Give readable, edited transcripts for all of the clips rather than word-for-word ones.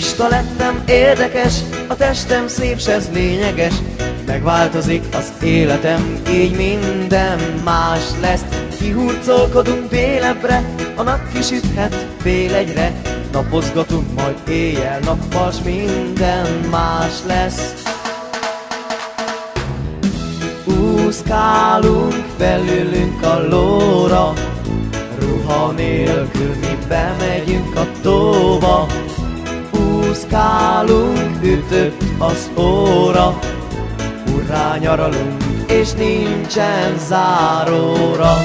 Turista lettem, érdekes, a testem szép, s ez lényeges. Megváltozik az életem, így minden más lesz. Kihurcolkodunk délebbre, a nap kisüthet fél egyre. Napozgatunk majd éjjel-nappal, s minden más lesz. Úszkálunk, felülünk a lóra, ruha nélkül mi bemegyünk a tóba. Úszkálunk, ütött az óra, urrá nyaralunk, és nincsen záróra.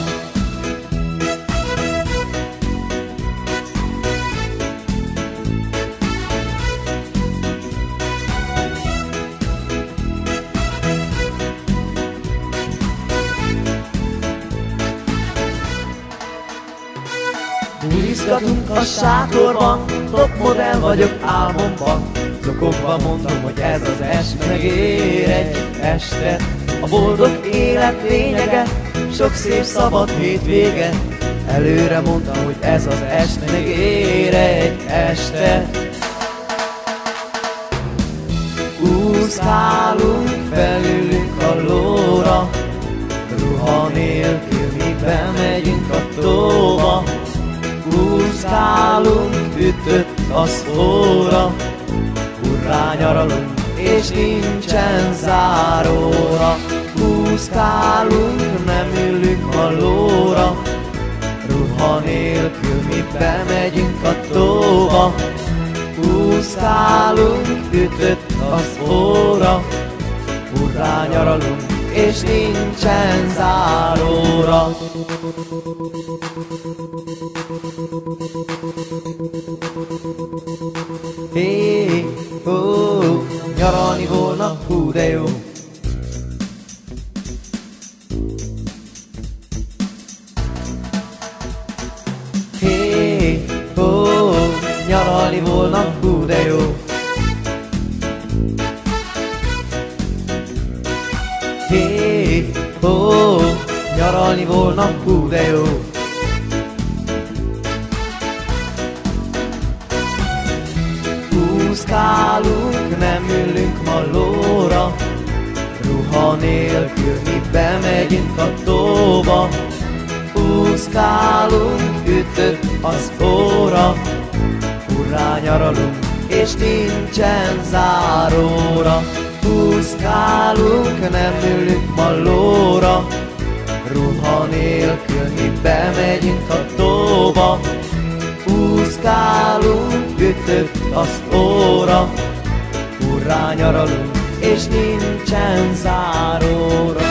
Buliszgatunk a sátorban, topmodell vagyok álmomban. Zokogva mondom, hogy ez az este megér egy este. A boldog élet lényege, sok szép szabad hétvége. Előre mondtam, hogy ez az este megér egy este. Úszkálunk, felülünk a lóra, ruha nélkül mi bemegyünk a tóba. Úszkálunk, ütött az óra, urrá nyaralunk, és nincsen záróra. Úszkálunk, nem ülünk a lóra, ruha nélkül mi bemegyünk a tóba. Úszkálunk, ütött az óra, urrá nyaralunk, és nincsen záróra. Hé, ó, nyaralni volna, hú de jó. Hé, ó, nyaralni volna, hú de jó. Hé, ó, nyaralni volna, hú de jó. Úszkálunk, nem ülünk ma lóra, ruha nélkül mi bemegyünk a tóba. Úszkálunk, ütött az óra, urrá nyaralunk, és nincsen záróra. Úszkálunk, nem ülünk ma lóra, ruha nélkül mi bemegyünk a tóba. Úszkálunk, ütött az óra, urrá nyaralunk, és nincsen záróra.